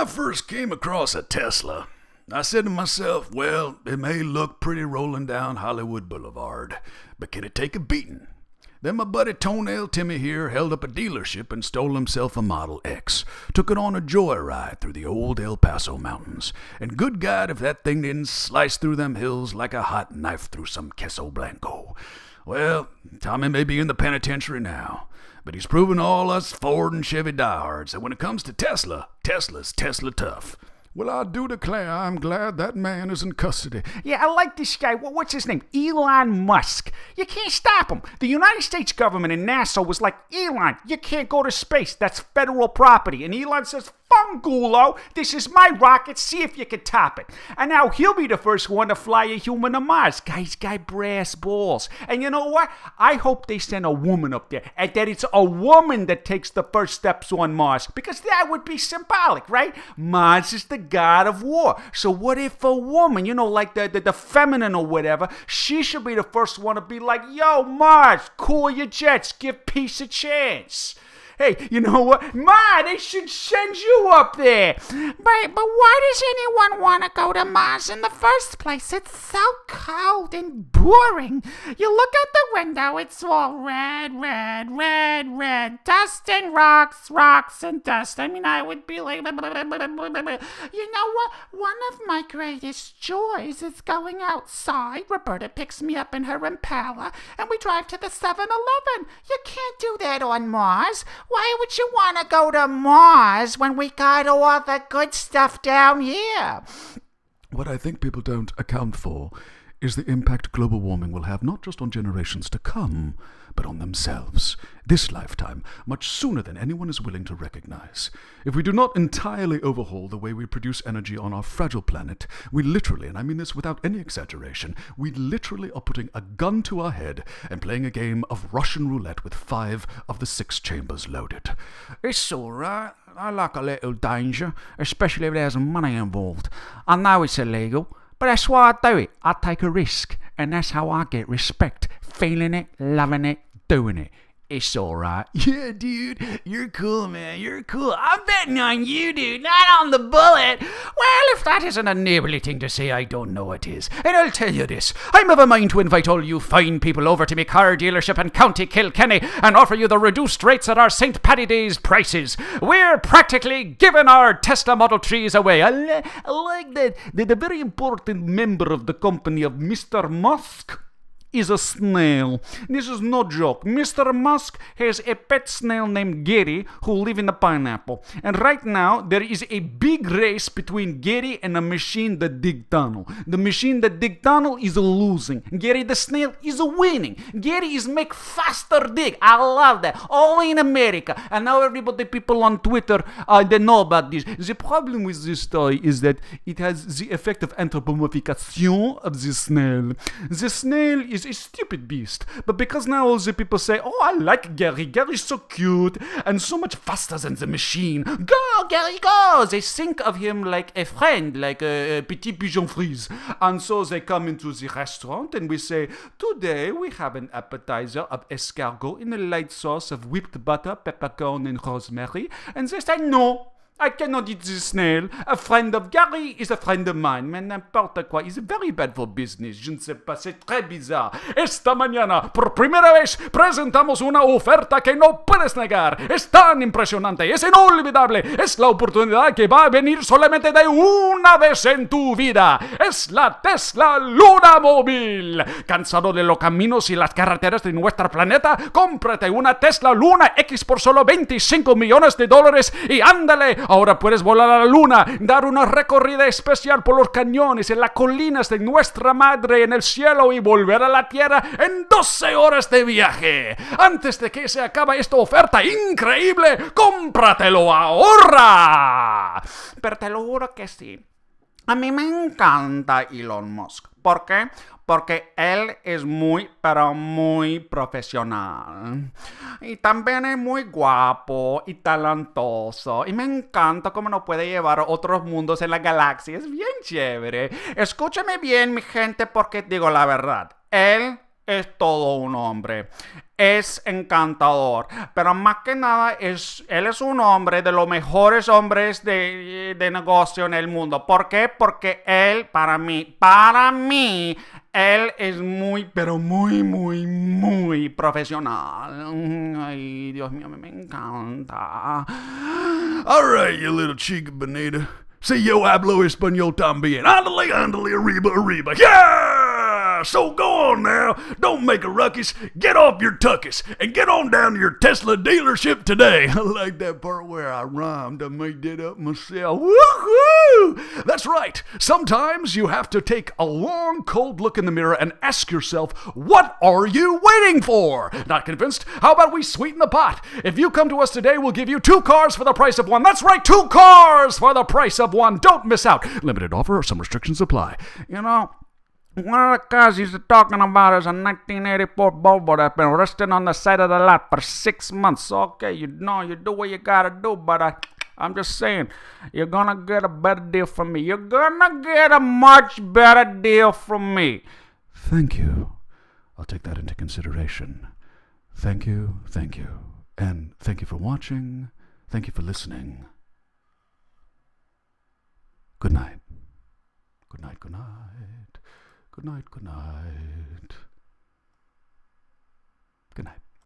I first came across a Tesla, I said to myself, well, it may look pretty rolling down Hollywood Boulevard, but can it take a beating? Then my buddy Toenail Timmy here held up a dealership and stole himself a Model X, took it on a joyride through the old El Paso mountains, and good God if that thing didn't slice through them hills like a hot knife through some queso blanco. Well, Tommy may be in the penitentiary now, but he's proven all us Ford and Chevy diehards that when it comes to Tesla, Tesla's Tesla tough. Well, I do declare I'm glad that man is in custody. Yeah, I like this guy. What's his name? Elon Musk. You can't stop him. The United States government and NASA was like, Elon, you can't go to space. That's federal property. And Elon says, Fungulo, this is my rocket. See if you can top it. And now he'll be the first one to fly a human to Mars. Guy's got brass balls. And you know what? I hope they send a woman up there. And that it's a woman that takes the first steps on Mars. Because that would be symbolic, right? Mars is the god of war. So what if a woman, like the feminine or whatever, she should be the first one to be like, yo, Mars, cool your jets, give peace a chance. Hey, you know what? They should send you up there. But why does anyone want to go to Mars in the first place? It's so cold and boring. You look out the window, it's all red. Dust and rocks and dust. I mean, I would be like... You know what? One of my greatest joys is going outside. Roberta picks me up in her Impala, and we drive to the 7-Eleven. You can't do that on Mars. Why would you want to go to Mars when we got all the good stuff down here? What I think people don't account for is the impact global warming will have not just on generations to come, but on themselves, this lifetime, much sooner than anyone is willing to recognize. If we do not entirely overhaul the way we produce energy on our fragile planet, we literally, and I mean this without any exaggeration, we literally are putting a gun to our head and playing a game of Russian roulette with 5 of the 6 chambers loaded. It's all right. I like a little danger, especially if there's money involved. I know it's illegal, but that's why I do it. I take a risk, and that's how I get respect. Feeling it, loving it, doing it. It's all right. Yeah, dude, you're cool, man. You're cool. I'm betting on you, dude, not on the bullet. Well, if that isn't a neighbourly thing to say, I don't know what is. And I'll tell you this. I'm of a mind to invite all you fine people over to my car dealership in County Kilkenny and offer you the reduced rates at our St. Paddy Day's prices. We're practically giving our Tesla Model 3s away. I like that. The very important member of the company of Mr. Musk is a snail. This is no joke. Mr. Musk has a pet snail named Gary who live in a pineapple. And right now, there is a big race between Gary and a machine that dig tunnel. The machine that dig tunnel is losing. Gary the snail is winning. Gary is make faster dig. I love that. Only in America. And now everybody, people on Twitter, they know about this. The problem with this story is that it has the effect of anthropomorphication of the snail. The snail is a stupid beast, but because now all the people say, oh, I like Gary, Gary's so cute and so much faster than the machine, go Gary, go, they think of him like a friend, like a petit pigeon frise, and so they come into the restaurant and we say, today we have an appetizer of escargot in a light sauce of whipped butter, peppercorn and rosemary, and they say, no, I cannot eat this snail. A friend of Gary is a friend of mine. Mais n'importe quoi. It's very bad for business. Je ne sais pas. C'est très bizarre. Esta mañana, por primera vez, presentamos una oferta que no puedes negar. Es tan impresionante. Es inolvidable. Es la oportunidad que va a venir solamente de una vez en tu vida. Es la Tesla Luna Móvil. ¿Cansado de los caminos y las carreteras de nuestro planeta? Cómprate una Tesla Luna X por solo $25 millones y ándale. Ahora puedes volar a la luna, dar una recorrida especial por los cañones en las colinas de nuestra madre en el cielo y volver a la tierra en 12 horas de viaje. Antes de que se acabe esta oferta increíble, cómpratelo ahora. Pero te lo juro que sí. A mí me encanta Elon Musk. ¿Por qué? Porque él es muy, pero muy profesional. Y también es muy guapo y talentoso. Y me encanta cómo nos puede llevar a otros mundos en la galaxia. Es bien chévere. Escúchame bien, mi gente, porque digo la verdad. Él es todo un hombre. es encantador, pero más que nada él es un hombre de los mejores hombres de negocio en el mundo. ¿Por qué? Porque él, para mí, él es muy, pero muy, muy, muy profesional. Ay, Dios mío, me encanta. All right, you little chica bonita. Si yo hablo español también. Ándale, ándale, arriba, arriba. Yeah! So go on now. Don't make a ruckus. Get off your tuckus and get on down to your Tesla dealership today. I like that part where I rhymed. I made that up myself. Woohoo! That's right. Sometimes you have to take a long, cold look in the mirror and ask yourself, what are you waiting for? Not convinced? How about we sweeten the pot? If you come to us today, we'll give you 2 cars for the price of 1. That's right, 2 cars for the price of 1. Don't miss out. Limited offer. Some restrictions apply. You know, one of the cars he's talking about is a 1984 Volvo that's been resting on the side of the lot for 6 months. Okay, you do what you gotta do, but I'm just saying, you're gonna get a better deal from me. You're gonna get a much better deal from me. Thank you. I'll take that into consideration. Thank you, and thank you for watching. Thank you for listening. Good night. Good night, good night. Good night, good night. Good night.